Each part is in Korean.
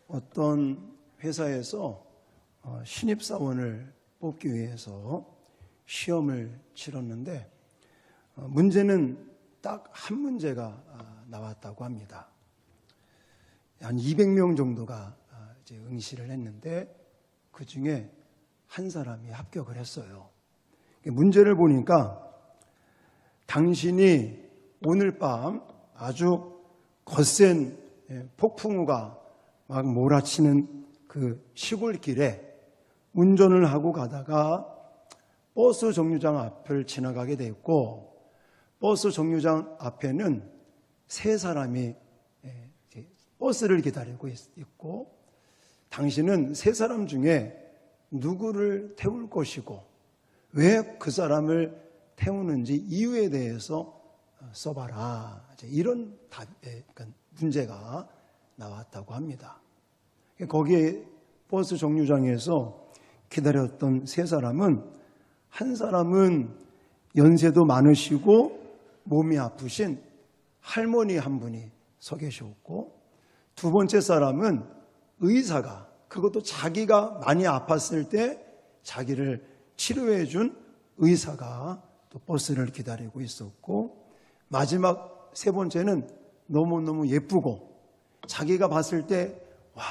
어떤 회사에서 신입사원을 뽑기 위해서 시험을 치렀는데 문제는 딱 한 문제가 나왔다고 합니다. 한 200명 정도가 이제 응시를 했는데 그 중에 한 사람이 합격을 했어요. 문제를 보니까 당신이 오늘 밤 아주 거센 폭풍우가 막 몰아치는 그 시골길에 운전을 하고 가다가 버스 정류장 앞을 지나가게 되었고, 버스 정류장 앞에는 세 사람이 버스를 기다리고 있고, 당신은 세 사람 중에 누구를 태울 것이고 왜 그 사람을 태우는지 이유에 대해서 써봐라. 이런 문제가 나왔다고 합니다. 거기에 버스 정류장에서 기다렸던 세 사람은, 한 사람은 연세도 많으시고 몸이 아프신 할머니 한 분이 서 계셨고, 두 번째 사람은 의사가, 그것도 자기가 많이 아팠을 때 자기를 치료해 준 의사가 또 버스를 기다리고 있었고, 마지막 세 번째는 너무너무 예쁘고 자기가 봤을 때 와,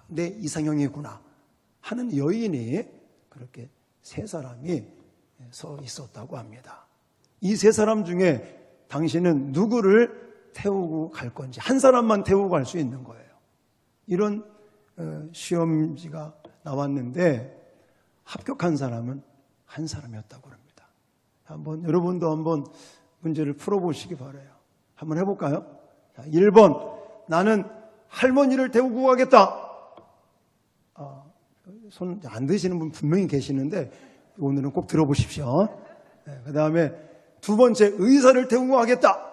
내 이상형이구나 하는 여인이 그렇게 세 사람이 서 있었다고 합니다. 이 세 사람 중에 당신은 누구를 태우고 갈 건지, 한 사람만 태우고 갈 수 있는 거예요. 이런 시험지가 나왔는데 합격한 사람은 한 사람이었다고 합니다. 여러분도 한번 문제를 풀어보시기 바라요. 한번 해볼까요? 1번, 나는 할머니를 태우고 가겠다. 손 안 드시는 분 분명히 계시는데 오늘은 꼭 들어보십시오. 그 다음에 두 번째, 의사를 태우고 가겠다.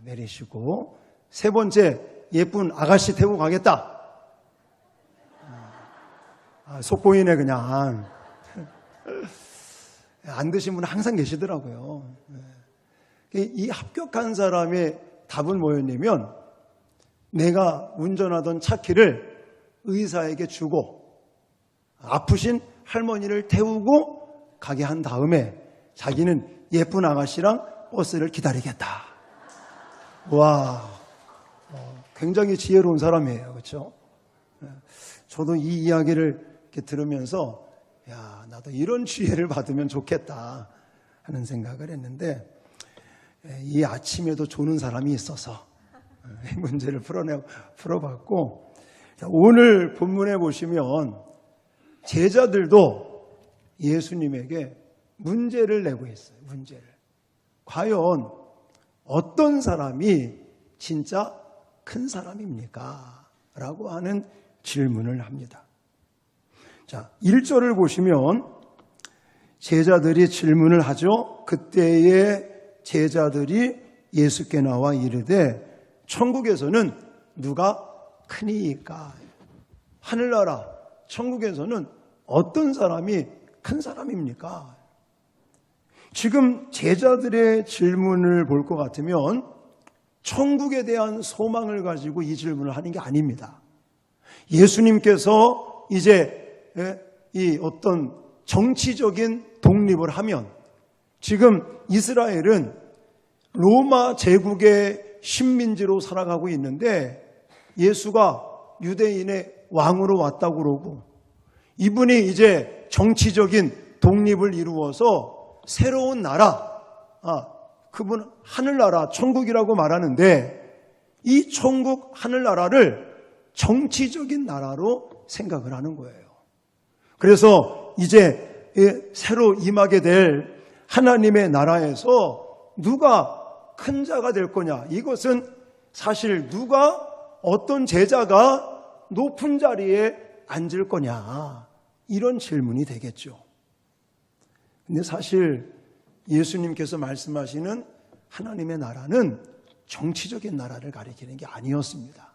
내리시고, 세 번째, 예쁜 아가씨 태우고 가겠다. 속보이네 그냥. 안 드신 분은 항상 계시더라고요. 이 합격한 사람의 답은 뭐였냐면, 내가 운전하던 차 키를 의사에게 주고 아프신 할머니를 태우고 가게 한 다음에 자기는 예쁜 아가씨랑 버스를 기다리겠다. 와, 굉장히 지혜로운 사람이에요. 그렇죠? 저도 이 이야기를 이렇게 들으면서 야, 나도 이런 지혜를 받으면 좋겠다 하는 생각을 했는데, 이 아침에도 조는 사람이 있어서 이 문제를 풀어봤고, 오늘 본문에 보시면 제자들도 예수님에게 문제를 내고 있어요. 문제를. 과연 어떤 사람이 진짜 큰 사람입니까? 라고 하는 질문을 합니다. 자, 1절을 보시면 제자들이 질문을 하죠. 그때의 제자들이 예수께 나와 이르되 천국에서는 누가 크니까? 하늘나라 천국에서는 어떤 사람이 큰 사람입니까? 지금 제자들의 질문을 볼 것 같으면 천국에 대한 소망을 가지고 이 질문을 하는 게 아닙니다. 예수님께서 이제 이 어떤 정치적인 독립을 하면, 지금 이스라엘은 로마 제국의 식민지로 살아가고 있는데 예수가 유대인의 왕으로 왔다고 그러고, 이분이 이제 정치적인 독립을 이루어서 새로운 나라, 그분 하늘나라 천국이라고 말하는데, 이 천국 하늘나라를 정치적인 나라로 생각을 하는 거예요. 그래서 이제 새로 임하게 될 하나님의 나라에서 누가 큰 자가 될 거냐, 이것은 사실 누가, 어떤 제자가 높은 자리에 앉을 거냐, 이런 질문이 되겠죠. 근데 사실 예수님께서 말씀하시는 하나님의 나라는 정치적인 나라를 가리키는 게 아니었습니다.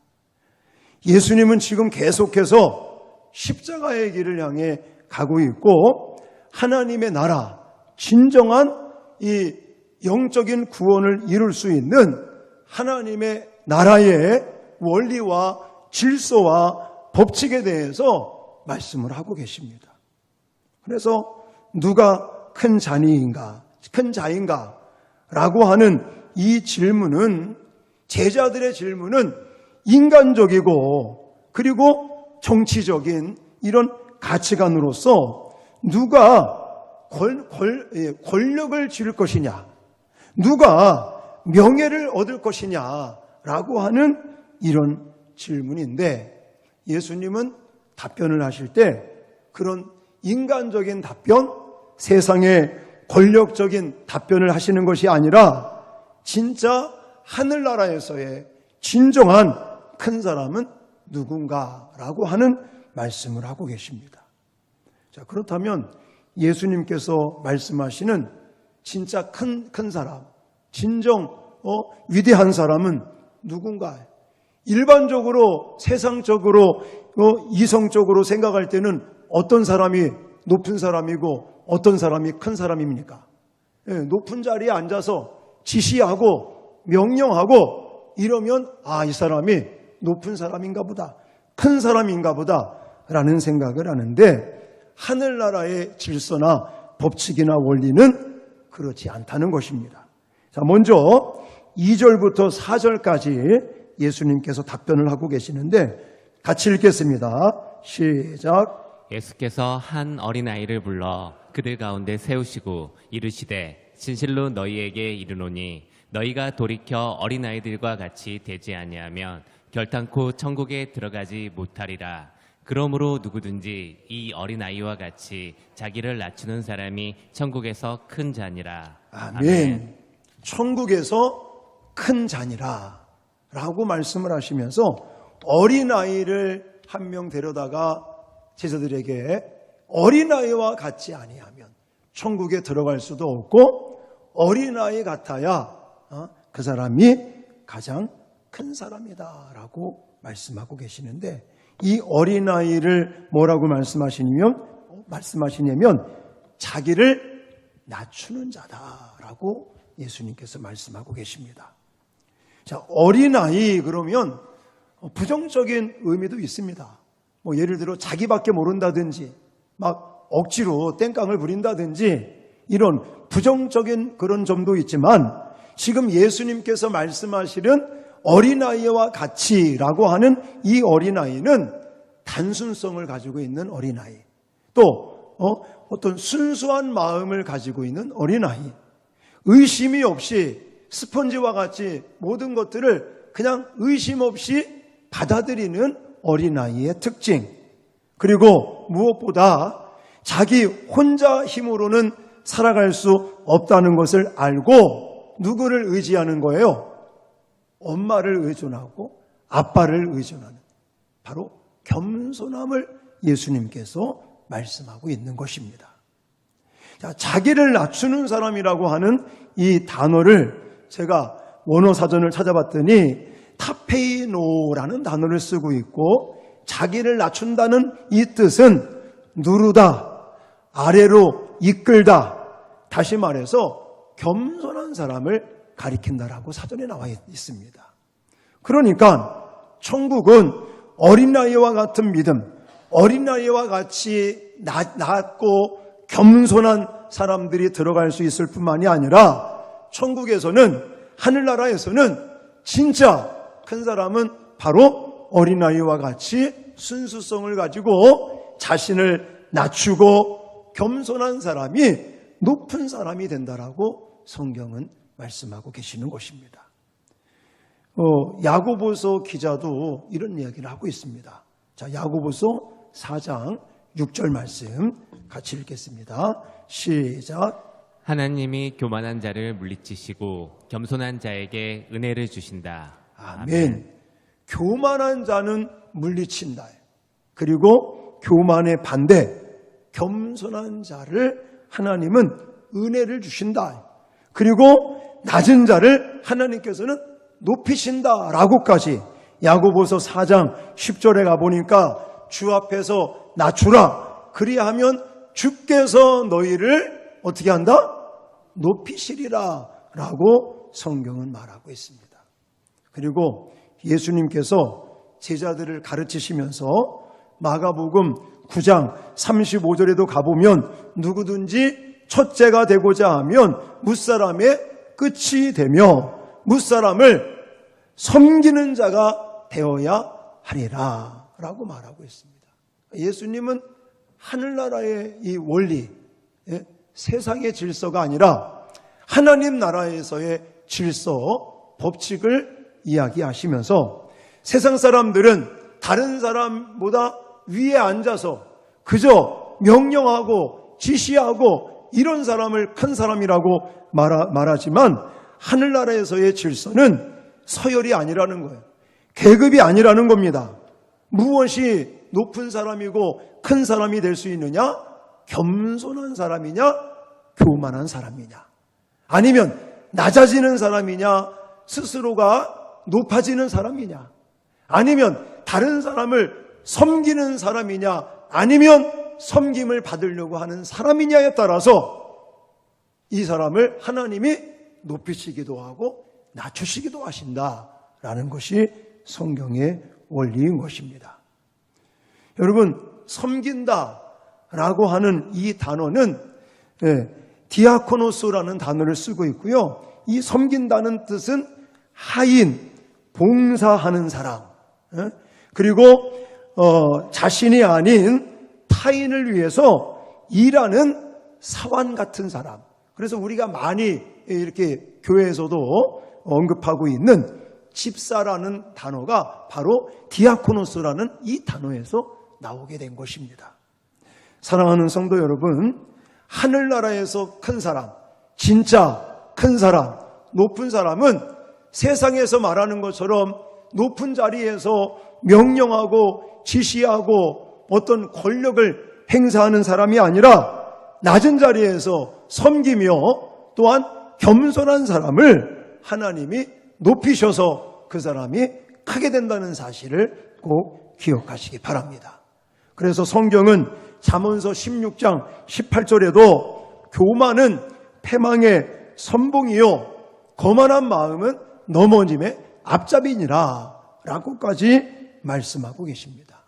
예수님은 지금 계속해서 십자가의 길을 향해 가고 있고, 하나님의 나라, 진정한 이 영적인 구원을 이룰 수 있는 하나님의 나라의 원리와 질서와 법칙에 대해서 말씀을 하고 계십니다. 그래서 누가 큰 자인가 라고 하는 이 질문은, 제자들의 질문은 인간적이고 그리고 정치적인 이런 가치관으로서 누가 권력을 줄 것이냐, 누가 명예를 얻을 것이냐라고 하는 이런 질문인데, 예수님은 답변을 하실 때 그런 인간적인 답변, 세상의 권력적인 답변을 하시는 것이 아니라 진짜 하늘나라에서의 진정한 큰 사람은 누군가라고 하는 말씀을 하고 계십니다. 자, 그렇다면 예수님께서 말씀하시는 진짜 큰 사람, 진정 위대한 사람은 누군가? 일반적으로 세상적으로 이성적으로 생각할 때는 어떤 사람이 높은 사람이고 어떤 사람이 큰 사람입니까? 높은 자리에 앉아서 지시하고 명령하고 이러면 이 사람이 높은 사람인가 보다, 큰 사람인가 보다 라는 생각을 하는데, 하늘나라의 질서나 법칙이나 원리는 그렇지 않다는 것입니다. 자, 먼저 2절부터 4절까지 예수님께서 답변을 하고 계시는데 같이 읽겠습니다. 시작. 예수께서 한 어린아이를 불러 그들 가운데 세우시고 이르시되 진실로 너희에게 이르노니 너희가 돌이켜 어린아이들과 같이 되지 아니하면 결단코 천국에 들어가지 못하리라. 그러므로 누구든지 이 어린아이와 같이 자기를 낮추는 사람이 천국에서 큰 자니라. 아멘. 천국에서 큰 자니라 라고 말씀을 하시면서 어린아이를 한 명 데려다가 제자들에게 어린아이와 같지 아니하면 천국에 들어갈 수도 없고, 어린아이 같아야 그 사람이 가장 큰 사람이다 라고 말씀하고 계시는데, 이 어린아이를 뭐라고 말씀하시냐면 자기를 낮추는 자다라고 예수님께서 말씀하고 계십니다. 자, 어린아이 그러면 부정적인 의미도 있습니다. 예를 들어 자기밖에 모른다든지 막 억지로 땡깡을 부린다든지 이런 부정적인 그런 점도 있지만, 지금 예수님께서 말씀하시는 어린아이와 같이라고 하는 이 어린아이는 단순성을 가지고 있는 어린아이, 또 어떤 순수한 마음을 가지고 있는 어린아이, 의심이 없이 스펀지와 같이 모든 것들을 그냥 의심 없이 받아들이는 어린아이의 특징, 그리고 무엇보다 자기 혼자 힘으로는 살아갈 수 없다는 것을 알고 누구를 의지하는 거예요? 엄마를 의존하고 아빠를 의존하는, 바로 겸손함을 예수님께서 말씀하고 있는 것입니다. 자, 자기를 낮추는 사람이라고 하는 이 단어를 제가 원어사전을 찾아봤더니 타페이노라는 단어를 쓰고 있고, 자기를 낮춘다는 이 뜻은 누르다, 아래로 이끌다, 다시 말해서 겸손한 사람을 가리킨다라고 사전에 나와 있습니다. 그러니까 천국은 어린아이와 같은 믿음, 어린아이와 같이 낮고 겸손한 사람들이 들어갈 수 있을 뿐만이 아니라, 천국에서는, 하늘나라에서는 진짜 큰 사람은 바로 어린아이와 같이 순수성을 가지고 자신을 낮추고 겸손한 사람이 높은 사람이 된다라고 성경은 말씀하고 계시는 것입니다. 야고보서 기자도 이런 이야기를 하고 있습니다. 자, 야고보서 4장 6절 말씀 같이 읽겠습니다. 시작. 하나님이 교만한 자를 물리치시고 겸손한 자에게 은혜를 주신다. 아멘. 교만한 자는 물리친다. 그리고 교만의 반대, 겸손한 자를 하나님은 은혜를 주신다. 그리고 낮은 자를 하나님께서는 높이신다라고까지, 야고보서 4장 10절에 가보니까 주 앞에서 낮추라, 그리하면 주께서 너희를 어떻게 한다? 높이시리라 라고 성경은 말하고 있습니다. 그리고 예수님께서 제자들을 가르치시면서 마가복음 9장 35절에도 가보면 누구든지 첫째가 되고자 하면 무사람의 끝이 되며 무사람을 섬기는 자가 되어야 하리라 라고 말하고 있습니다. 예수님은 하늘나라의 이 원리, 세상의 질서가 아니라 하나님 나라에서의 질서, 법칙을 이야기하시면서 세상 사람들은 다른 사람보다 위에 앉아서 그저 명령하고 지시하고 이런 사람을 큰 사람이라고 말하지만 하늘나라에서의 질서는 서열이 아니라는 거예요. 계급이 아니라는 겁니다. 무엇이 높은 사람이고 큰 사람이 될 수 있느냐? 겸손한 사람이냐? 교만한 사람이냐? 아니면 낮아지는 사람이냐? 스스로가 높아지는 사람이냐? 아니면 다른 사람을 섬기는 사람이냐? 아니면 섬김을 받으려고 하는 사람이냐에 따라서 이 사람을 하나님이 높이시기도 하고 낮추시기도 하신다라는 것이 성경의 원리인 것입니다. 여러분, 섬긴다라고 하는 이 단어는 디아코노스라는 단어를 쓰고 있고요. 이 섬긴다는 뜻은 하인, 봉사하는 사람, 그리고 자신이 아닌 타인을 위해서 일하는 사원 같은 사람. 그래서 우리가 많이 이렇게 교회에서도 언급하고 있는 집사라는 단어가 바로 디아코노스라는 이 단어에서 나오게 된 것입니다. 사랑하는 성도 여러분, 하늘나라에서 큰 사람, 진짜 큰 사람, 높은 사람은 세상에서 말하는 것처럼 높은 자리에서 명령하고 지시하고 어떤 권력을 행사하는 사람이 아니라 낮은 자리에서 섬기며 또한 겸손한 사람을 하나님이 높이셔서 그 사람이 크게 된다는 사실을 꼭 기억하시기 바랍니다. 그래서 성경은 잠언서 16장 18절에도 교만은 패망의 선봉이요 거만한 마음은 넘어짐의 앞잡이니라 라고까지 말씀하고 계십니다.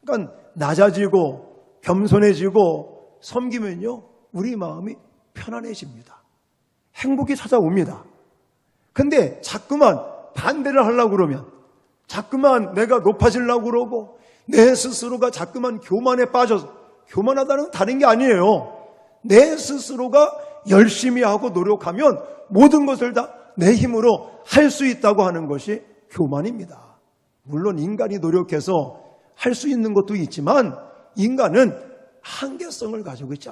그러니까 낮아지고 겸손해지고 섬기면요 우리 마음이 편안해집니다. 행복이 찾아옵니다. 근데 자꾸만 반대를 하려고 그러면 자꾸만 내가 높아지려고 그러고 내 스스로가 자꾸만 교만에 빠져서 교만하다는 건 다른 게 아니에요. 내 스스로가 열심히 하고 노력하면 모든 것을 다 내 힘으로 할 수 있다고 하는 것이 교만입니다. 물론 인간이 노력해서 할 수 있는 것도 있지만 인간은 한계성을 가지고 있지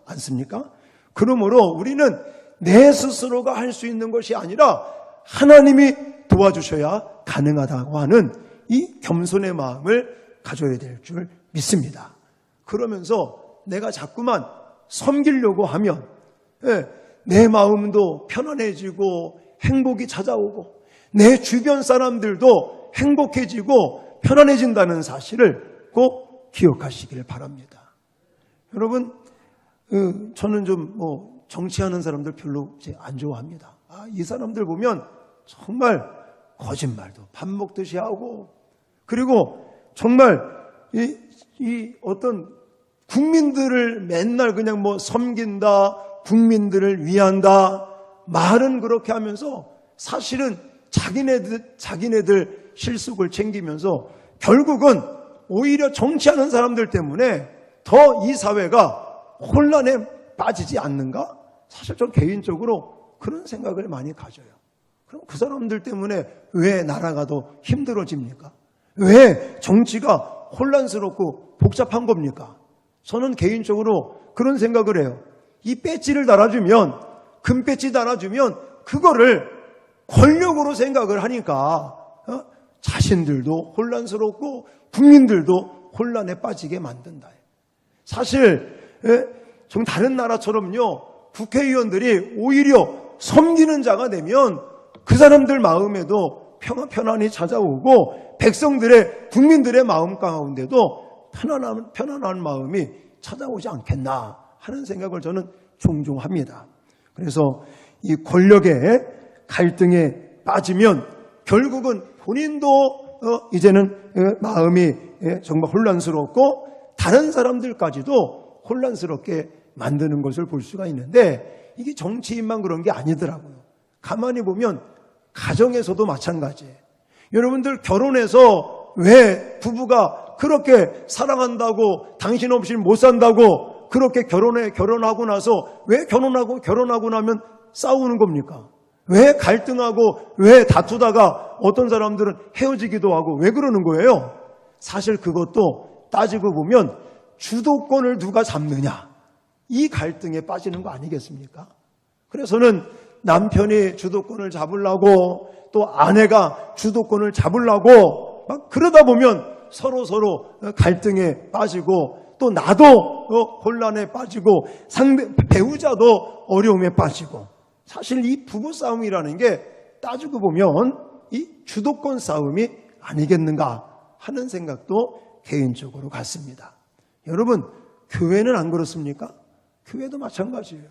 않습니까? 그러므로 우리는 내 스스로가 할 수 있는 것이 아니라 하나님이 도와주셔야 가능하다고 하는 이 겸손의 마음을 가져야 될 줄 믿습니다. 그러면서 내가 자꾸만 섬기려고 하면 내 마음도 편안해지고 행복이 찾아오고 내 주변 사람들도 행복해지고 편안해진다는 사실을 꼭 기억하시길 바랍니다. 여러분, 저는 좀 정치하는 사람들 별로 안 좋아합니다. 이 사람들 보면 정말 거짓말도 밥 먹듯이 하고 그리고 정말 이 어떤 국민들을 맨날 그냥 섬긴다, 국민들을 위한다, 말은 그렇게 하면서 사실은 자기네들 실속을 챙기면서 결국은 오히려 정치하는 사람들 때문에 더 이 사회가 혼란에 빠지지 않는가? 사실 전 개인적으로 그런 생각을 많이 가져요. 그럼 그 사람들 때문에 왜 나라가 더 힘들어집니까? 왜 정치가 혼란스럽고 복잡한 겁니까? 저는 개인적으로 그런 생각을 해요. 이 배지를 달아주면, 금 배지 달아주면 그거를 권력으로 생각을 하니까 자신들도 혼란스럽고 국민들도 혼란에 빠지게 만든다. 사실 좀 다른 나라처럼요 국회의원들이 오히려 섬기는 자가 되면 그 사람들 마음에도 편안이 찾아오고 백성들의 국민들의 마음 가운데도 편안한 마음이 찾아오지 않겠나 하는 생각을 저는 종종 합니다. 그래서 이 권력의 갈등에 빠지면 결국은 본인도 이제는 마음이 정말 혼란스럽고 다른 사람들까지도 혼란스럽게 만드는 것을 볼 수가 있는데 이게 정치인만 그런 게 아니더라고요. 가만히 보면 가정에서도 마찬가지예요. 여러분들 결혼해서 왜 부부가 그렇게 사랑한다고 당신 없이 못 산다고 그렇게 결혼하고 나서 왜 결혼하고 나면 싸우는 겁니까? 왜 갈등하고 왜 다투다가 어떤 사람들은 헤어지기도 하고 왜 그러는 거예요? 사실 그것도 따지고 보면 주도권을 누가 잡느냐 이 갈등에 빠지는 거 아니겠습니까? 그래서는 남편이 주도권을 잡으려고 또 아내가 주도권을 잡으려고 막 그러다 보면 서로 갈등에 빠지고 또 나도 혼란에 빠지고 배우자도 어려움에 빠지고 사실 이 부부싸움이라는 게 따지고 보면 이 주도권 싸움이 아니겠는가 하는 생각도 개인적으로 갖습니다. 여러분 교회는 안 그렇습니까? 교회도 마찬가지예요.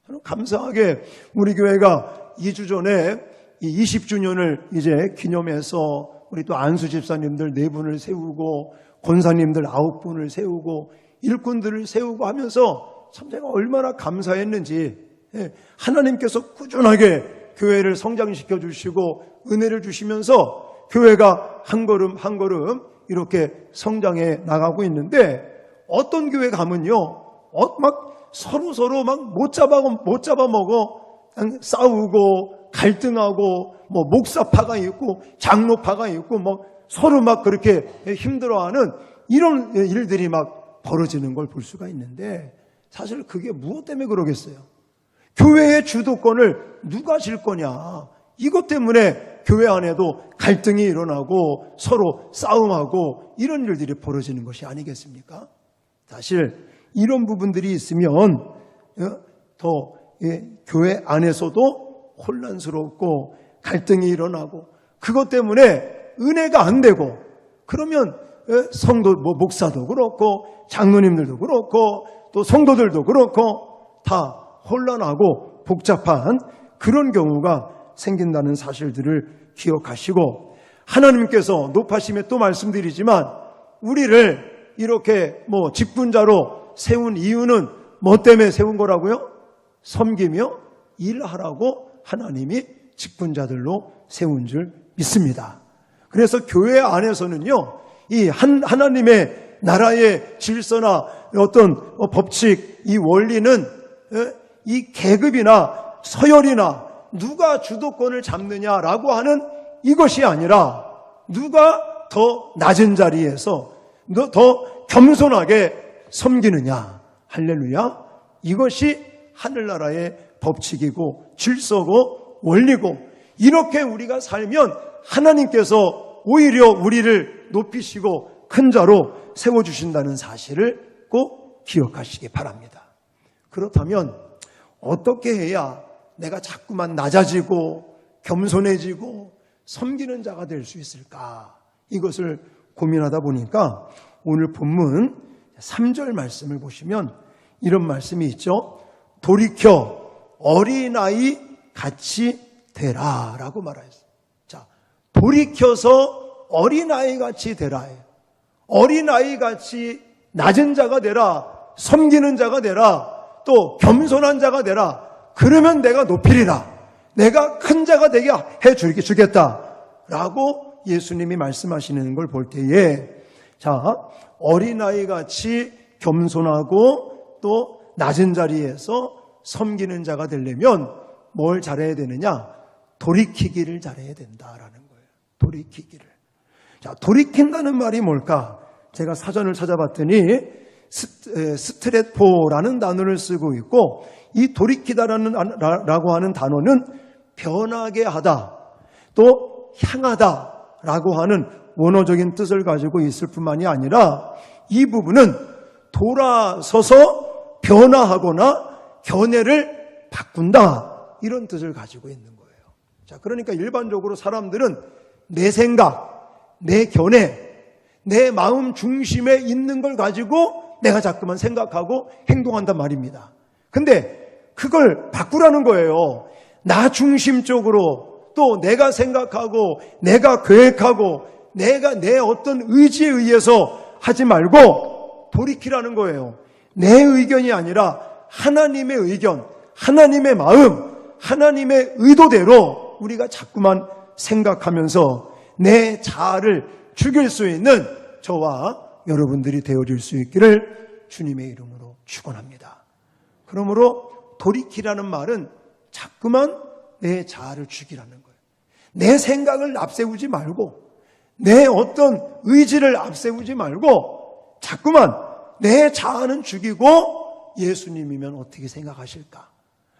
저는 감사하게 우리 교회가 2주 전에 이 20주년을 이제 기념해서 우리 또 안수 집사님들 4분을 세우고 권사님들 9분을 세우고 일꾼들을 세우고 하면서 참 제가 얼마나 감사했는지 하나님께서 꾸준하게 교회를 성장시켜 주시고 은혜를 주시면서 교회가 한 걸음 한 걸음 이렇게 성장해 나가고 있는데 어떤 교회 가면요 막 서로 막 못 잡아먹어 싸우고 갈등하고 뭐 목사파가 있고 장로파가 있고 뭐 서로 막 그렇게 힘들어하는 이런 일들이 막 벌어지는 걸 볼 수가 있는데 사실 그게 무엇 때문에 그러겠어요? 교회의 주도권을 누가 질 거냐? 이것 때문에 교회 안에도 갈등이 일어나고 서로 싸움하고 이런 일들이 벌어지는 것이 아니겠습니까? 사실 이런 부분들이 있으면 더 교회 안에서도 혼란스럽고 갈등이 일어나고 그것 때문에 은혜가 안 되고 그러면 성도 목사도 그렇고 장로님들도 그렇고 또 성도들도 그렇고 다 혼란하고 복잡한 그런 경우가 생긴다는 사실들을 기억하시고 하나님께서 높아심에 또 말씀드리지만 우리를 이렇게 직분자로 세운 이유는 뭐 때문에 세운 거라고요? 섬기며 일하라고 하나님이 직분자들로 세운 줄 믿습니다. 그래서 교회 안에서는요, 이 하나님의 나라의 질서나 어떤 법칙, 이 원리는 이 계급이나 서열이나 누가 주도권을 잡느냐라고 하는 이것이 아니라 누가 더 낮은 자리에서 더 겸손하게 섬기느냐. 할렐루야. 이것이 하늘나라의 법칙이고 질서고 원리고 이렇게 우리가 살면 하나님께서 오히려 우리를 높이시고 큰 자로 세워주신다는 사실을 꼭 기억하시기 바랍니다. 그렇다면 어떻게 해야 내가 자꾸만 낮아지고 겸손해지고 섬기는 자가 될 수 있을까? 이것을 고민하다 보니까 오늘 본문 3절 말씀을 보시면 이런 말씀이 있죠. 돌이켜 어린아이 같이 되라 라고 말하였어요. 자, 돌이켜서 어린아이 같이 되라. 어린아이 같이 낮은 자가 되라. 섬기는 자가 되라. 또 겸손한 자가 되라. 그러면 내가 높이리라. 내가 큰 자가 되게 해주겠다 라고 예수님이 말씀하시는 걸 볼 때에 자, 어린아이 같이 겸손하고 또 낮은 자리에서 섬기는 자가 되려면 뭘 잘해야 되느냐? 돌이키기를 잘해야 된다라는 거예요. 돌이키기를. 자, 돌이킨다는 말이 뭘까? 제가 사전을 찾아봤더니 스트레포라는 단어를 쓰고 있고 이 돌이키다라고 하는 단어는 변하게 하다, 또 향하다라고 하는 원어적인 뜻을 가지고 있을 뿐만이 아니라 이 부분은 돌아서서 변화하거나 견해를 바꾼다 이런 뜻을 가지고 있는 거예요. 자, 그러니까 일반적으로 사람들은 내 생각, 내 견해, 내 마음 중심에 있는 걸 가지고 내가 자꾸만 생각하고 행동한단 말입니다. 근데 그걸 바꾸라는 거예요. 나 중심적으로 또 내가 생각하고 내가 계획하고 내가 내 어떤 의지에 의해서 하지 말고 돌이키라는 거예요. 내 의견이 아니라 하나님의 의견, 하나님의 마음, 하나님의 의도대로 우리가 자꾸만 생각하면서 내 자아를 죽일 수 있는 저와 여러분들이 되어질 수 있기를 주님의 이름으로 축원합니다. 그러므로 돌이키라는 말은 자꾸만 내 자아를 죽이라는 거예요. 내 생각을 앞세우지 말고 내 어떤 의지를 앞세우지 말고 자꾸만 내 자아는 죽이고 예수님이면 어떻게 생각하실까?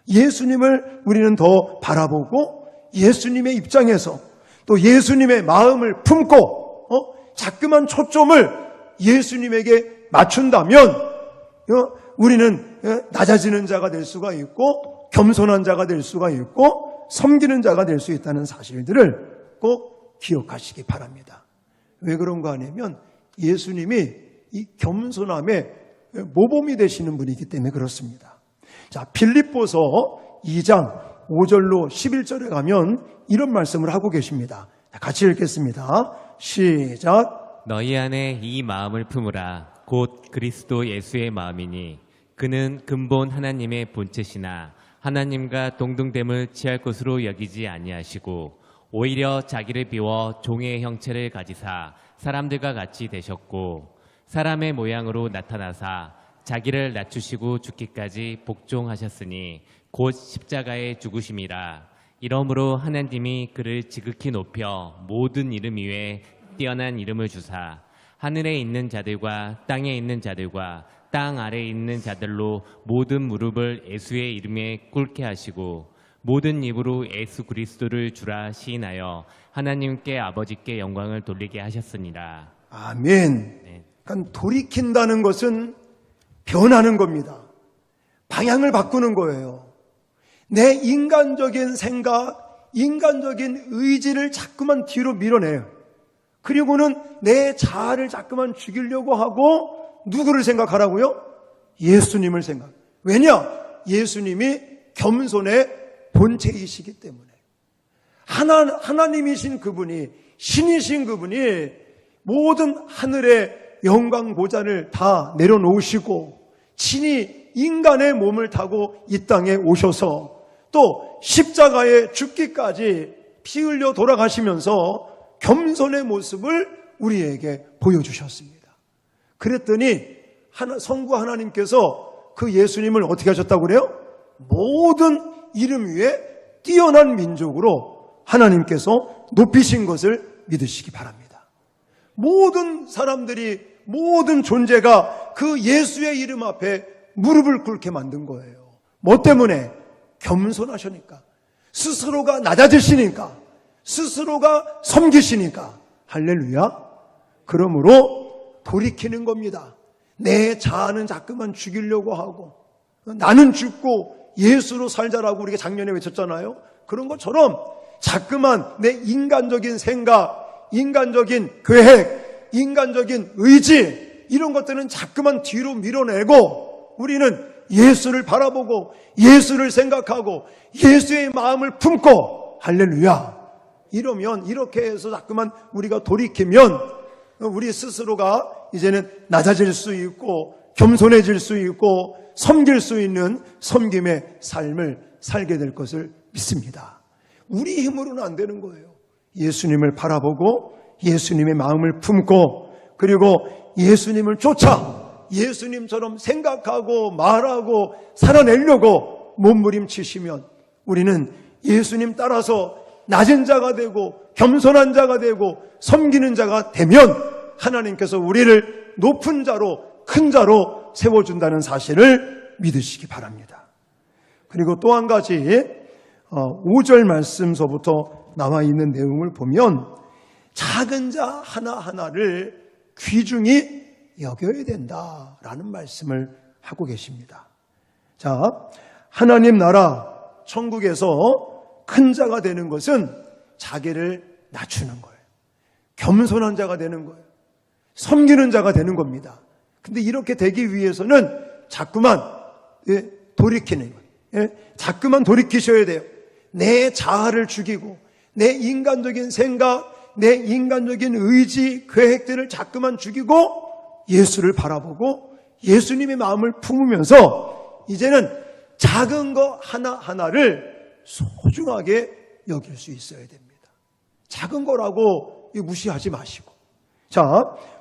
예수님을 우리는 더 바라보고 예수님의 입장에서 또 예수님의 마음을 품고 자꾸만 초점을 예수님에게 맞춘다면 우리는 낮아지는 자가 될 수가 있고 겸손한 자가 될 수가 있고 섬기는 자가 될 수 있다는 사실들을 꼭 기억하시기 바랍니다. 왜 그런가 하냐면 예수님이 이 겸손함의 모범이 되시는 분이기 때문에 그렇습니다. 자, 빌립보서 2장 5절로 11절에 가면 이런 말씀을 하고 계십니다. 같이 읽겠습니다. 시작. 너희 안에 이 마음을 품으라. 곧 그리스도 예수의 마음이니 그는 근본 하나님의 본체시나 하나님과 동등됨을 취할 것으로 여기지 아니하시고 오히려 자기를 비워 종의 형체를 가지사 사람들과 같이 되셨고 사람의 모양으로 나타나사 자기를 낮추시고 죽기까지 복종하셨으니 곧 십자가의 죽으심이라. 이러므로 하나님이 그를 지극히 높여 모든 이름 위에 뛰어난 이름을 주사 하늘에 있는 자들과 땅에 있는 자들과 땅 아래에 있는 자들로 모든 무릎을 예수의 이름에 꿇게 하시고 모든 입으로 예수 그리스도를 주라 시인하여 하나님께 아버지께 영광을 돌리게 하셨으니라. 아멘. 네. 그러니까 돌이킨다는 것은 변하는 겁니다. 방향을 바꾸는 거예요. 내 인간적인 생각, 인간적인 의지를 자꾸만 뒤로 밀어내요. 그리고는 내 자아를 자꾸만 죽이려고 하고 누구를 생각하라고요? 예수님을 생각. 왜냐? 예수님이 겸손의 본체이시기 때문에. 하나님이신 그분이, 신이신 그분이 모든 하늘의 영광 보좌를 다 내려놓으시고 친히 인간의 몸을 타고 이 땅에 오셔서 또 십자가에 죽기까지 피 흘려 돌아가시면서 겸손의 모습을 우리에게 보여주셨습니다. 그랬더니 성부 하나님께서 그 예수님을 어떻게 하셨다고 그래요? 모든 이름 위에 뛰어난 민족으로 하나님께서 높이신 것을 믿으시기 바랍니다. 모든 사람들이, 모든 존재가 그 예수의 이름 앞에 무릎을 꿇게 만든 거예요. 뭐 때문에? 겸손하시니까, 스스로가 낮아지시니까, 스스로가 섬기시니까. 할렐루야. 그러므로 돌이키는 겁니다. 내 자아는 자꾸만 죽이려고 하고 나는 죽고 예수로 살자라고 우리가 작년에 외쳤잖아요. 그런 것처럼 자꾸만 내 인간적인 생각, 인간적인 계획, 인간적인 의지 이런 것들은 자꾸만 뒤로 밀어내고 우리는 예수를 바라보고 예수를 생각하고 예수의 마음을 품고 할렐루야. 이러면 이렇게 해서 자꾸만 우리가 돌이키면 우리 스스로가 이제는 낮아질 수 있고 겸손해질 수 있고 섬길 수 있는 섬김의 삶을 살게 될 것을 믿습니다. 우리 힘으로는 안 되는 거예요. 예수님을 바라보고 예수님의 마음을 품고 그리고 예수님을 쫓아 예수님처럼 생각하고 말하고 살아내려고 몸부림치시면 우리는 예수님 따라서 낮은 자가 되고 겸손한 자가 되고 섬기는 자가 되면 하나님께서 우리를 높은 자로 큰 자로 세워준다는 사실을 믿으시기 바랍니다. 그리고 또 한 가지 5절 말씀서부터 나와 있는 내용을 보면 작은 자 하나하나를 귀중히 여겨야 된다라는 말씀을 하고 계십니다. 자, 하나님 나라 천국에서 큰 자가 되는 것은 자기를 낮추는 거예요. 겸손한 자가 되는 거예요. 섬기는 자가 되는 겁니다. 근데 이렇게 되기 위해서는 자꾸만 돌이키는 거예요. 자꾸만 돌이키셔야 돼요. 내 자아를 죽이고 내 인간적인 생각, 내 인간적인 의지, 계획들을 자꾸만 죽이고 예수를 바라보고 예수님의 마음을 품으면서 이제는 작은 거 하나하나를 소중하게 여길 수 있어야 됩니다. 작은 거라고 무시하지 마시고. 자,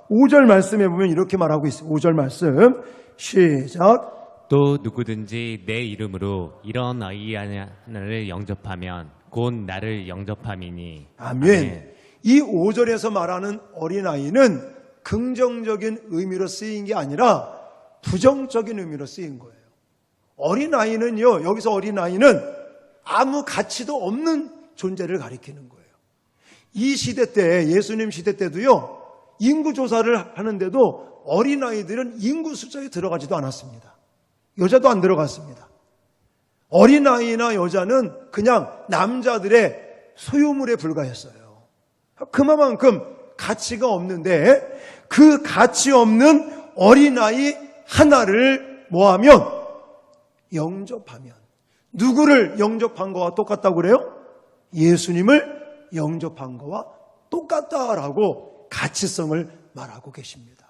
5절 말씀에 보면 이렇게 말하고 있어요. 5절 말씀 시작. 또 누구든지 내 이름으로 이런 아이 하나를 영접하면 곧 나를 영접함이니. 아멘. 이 5절에서 말하는 어린아이는 긍정적인 의미로 쓰인 게 아니라 부정적인 의미로 쓰인 거예요. 어린아이는요, 여기서 어린아이는 아무 가치도 없는 존재를 가리키는 거예요. 이 시대 때, 예수님 시대 때도요, 인구 조사를 하는데도 어린아이들은 인구 숫자에 들어가지도 않았습니다. 여자도 안 들어갔습니다. 어린아이나 여자는 그냥 남자들의 소유물에 불과했어요. 그만큼 가치가 없는데 그 가치 없는 어린아이 하나를 뭐하면? 영접하면. 누구를 영접한 거와 똑같다고 그래요? 예수님을 영접한 거와 똑같다라고 가치성을 말하고 계십니다.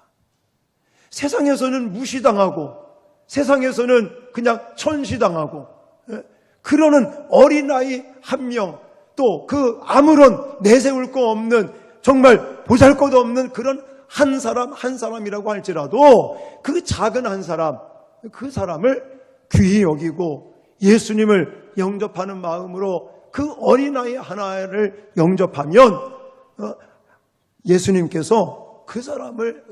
세상에서는 무시당하고 세상에서는 그냥 천시당하고 그러는 어린아이 한 명, 또 그 아무런 내세울 거 없는 정말 보잘것없는 그런 한 사람 한 사람이라고 할지라도 그 작은 한 사람, 그 사람을 귀히 여기고 예수님을 영접하는 마음으로 그 어린아이 하나를 영접하면 예수님께서 그 사람을,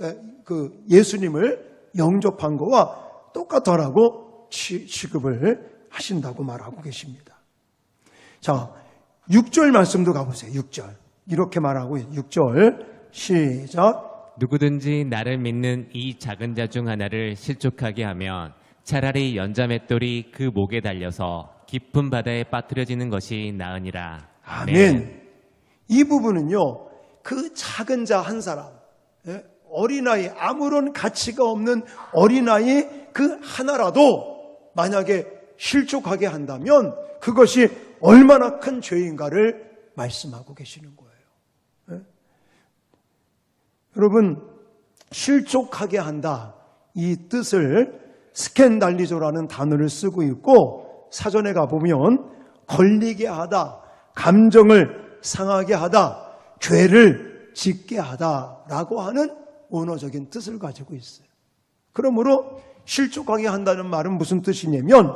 예수님을 영접한 거와 똑같다라고 취급을 하신다고 말하고 계십니다. 자, 6절 말씀도 가보세요. 6절. 이렇게 말하고 6절 시작. 누구든지 나를 믿는 이 작은 자 중 하나를 실족하게 하면 차라리 연자맷돌이 그 목에 달려서 깊은 바다에 빠뜨려지는 것이 나으니라. 아멘. 이 부분은요, 그 작은 자 한 사람, 어린아이, 아무런 가치가 없는 어린아이 그 하나라도 만약에 실족하게 한다면 그것이 얼마나 큰 죄인가를 말씀하고 계시는 거예요. 여러분, 실족하게 한다, 이 뜻을 스캔달리조라는 단어를 쓰고 있고 사전에 가보면 걸리게 하다, 감정을 상하게 하다, 죄를 짓게 하다라고 하는 원어적인 뜻을 가지고 있어요. 그러므로 실족하게 한다는 말은 무슨 뜻이냐면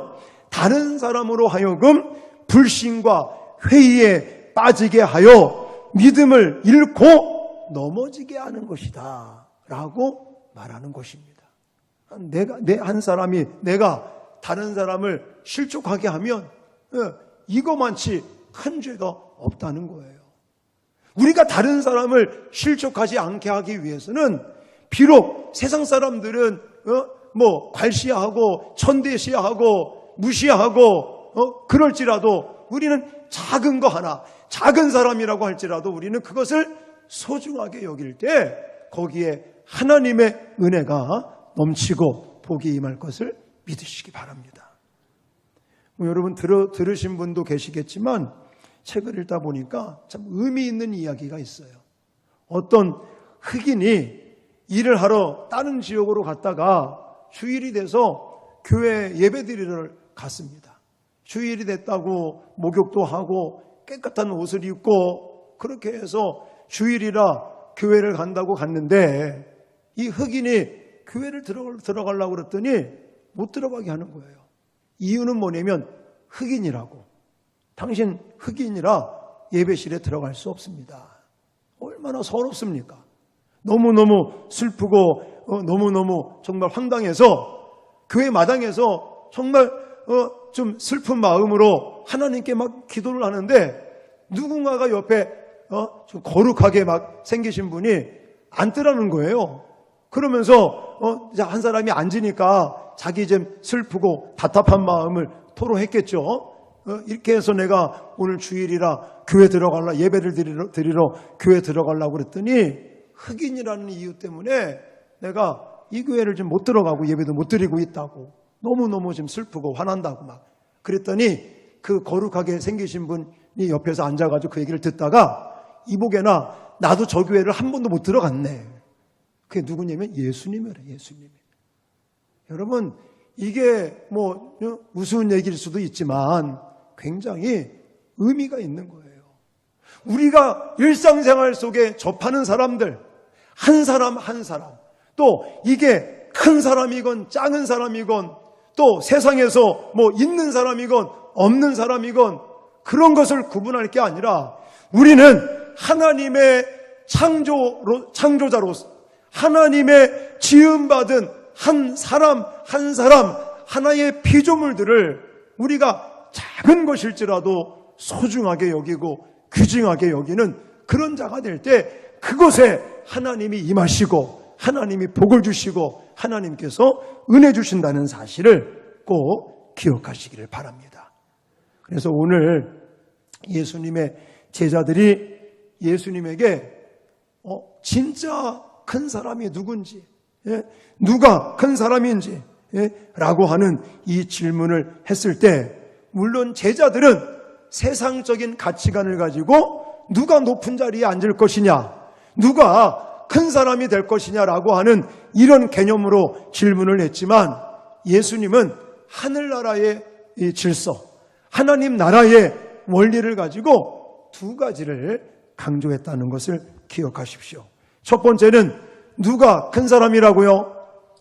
다른 사람으로 하여금 불신과 회의에 빠지게 하여 믿음을 잃고 넘어지게 하는 것이다 라고 말하는 것입니다. 한 사람이 내가 다른 사람을 실족하게 하면 이거만치 큰 죄가 없다는 거예요. 우리가 다른 사람을 실족하지 않게 하기 위해서는 비록 세상 사람들은 괄시하고 천대시하고 무시하고 그럴지라도 우리는 작은 거 하나, 작은 사람이라고 할지라도 우리는 그것을 소중하게 여길 때 거기에 하나님의 은혜가 넘치고 복이 임할 것을 믿으시기 바랍니다. 여러분 들으신 분도 계시겠지만 책을 읽다 보니까 참 의미 있는 이야기가 있어요. 어떤 흑인이 일을 하러 다른 지역으로 갔다가 주일이 돼서 교회 예배드리러 갔습니다. 주일이 됐다고 목욕도 하고 깨끗한 옷을 입고 그렇게 해서 주일이라 교회를 간다고 갔는데 이 흑인이 교회를 들어가려고 그랬더니 못 들어가게 하는 거예요. 이유는 뭐냐면 흑인이라고. 당신 흑인이라 예배실에 들어갈 수 없습니다. 얼마나 서럽습니까? 너무너무 슬프고 너무너무 정말 황당해서 교회 마당에서 정말 좀 슬픈 마음으로 하나님께 막 기도를 하는데 누군가가 옆에 좀 거룩하게 막 생기신 분이 앉더라는 거예요. 그러면서 한 사람이 앉으니까 자기 좀 슬프고 답답한 마음을 토로했겠죠. 이렇게 해서 내가 오늘 주일이라 교회 들어갈라, 예배를 드리러 교회 들어가려고 그랬더니 흑인이라는 이유 때문에 내가 이 교회를 좀 못 들어가고 예배도 못 드리고 있다고 너무너무 좀 슬프고 화난다고 막 그랬더니 그 거룩하게 생기신 분이 옆에서 앉아가지고 그 얘기를 듣다가 이복에나 나도 저 교회를 한 번도 못 들어갔네. 그게 누구냐면 예수님이래, 예수님이. 여러분, 이게 뭐 우스운 얘기일 수도 있지만 굉장히 의미가 있는 거예요. 우리가 일상생활 속에 접하는 사람들, 한 사람 한 사람, 또 이게 큰 사람이건 작은 사람이건, 또 세상에서 뭐 있는 사람이건 없는 사람이건 그런 것을 구분할 게 아니라 우리는 하나님의 창조자로서 하나님의 지음받은 한 사람 한 사람 하나의 피조물들을 우리가 작은 것일지라도 소중하게 여기고 귀중하게 여기는 그런 자가 될 때 그곳에 하나님이 임하시고 하나님이 복을 주시고 하나님께서 은혜 주신다는 사실을 꼭 기억하시기를 바랍니다. 그래서 오늘 예수님의 제자들이 예수님에게 진짜 큰 사람이 누군지, 누가 큰 사람인지 라고 하는 이 질문을 했을 때 물론 제자들은 세상적인 가치관을 가지고 누가 높은 자리에 앉을 것이냐, 누가 큰 사람이 될 것이냐라고 하는 이런 개념으로 질문을 했지만 예수님은 하늘나라의 이 질서, 하나님 나라의 원리를 가지고 두 가지를 강조했다는 것을 기억하십시오. 첫 번째는 누가 큰 사람이라고요?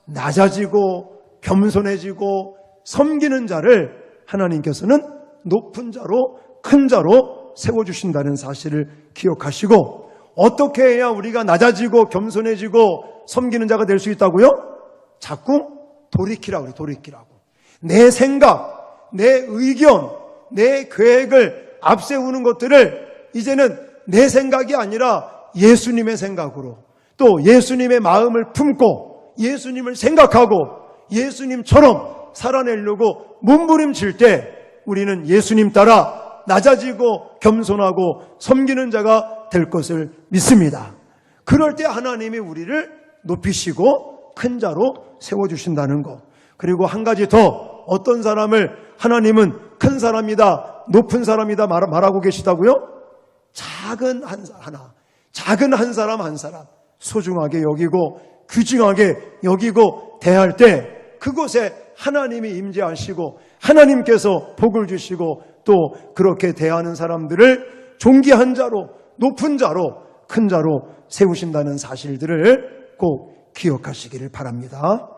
낮아지고 겸손해지고 섬기는 자를 하나님께서는 높은 자로 큰 자로 세워주신다는 사실을 기억하시고 어떻게 해야 우리가 낮아지고 겸손해지고 섬기는 자가 될 수 있다고요? 자꾸 돌이키라고 그래요. 돌이키라고. 내 생각, 내 의견, 내 계획을 앞세우는 것들을 이제는 내 생각이 아니라 예수님의 생각으로 또 예수님의 마음을 품고 예수님을 생각하고 예수님처럼 살아내려고 몸부림칠 때 우리는 예수님 따라 낮아지고 겸손하고 섬기는 자가 될 것을 믿습니다. 그럴 때 하나님이 우리를 높이시고 큰 자로 세워주신다는 것. 그리고 한 가지 더, 어떤 사람을 하나님은 큰 사람이다, 높은 사람이다 말하고 계시다고요? 작은 한 사람 한 사람 소중하게 여기고 귀중하게 여기고 대할 때 그곳에 하나님이 임재하시고 하나님께서 복을 주시고 또 그렇게 대하는 사람들을 존귀한 자로, 높은 자로, 큰 자로 세우신다는 사실들을 꼭 기억하시기를 바랍니다.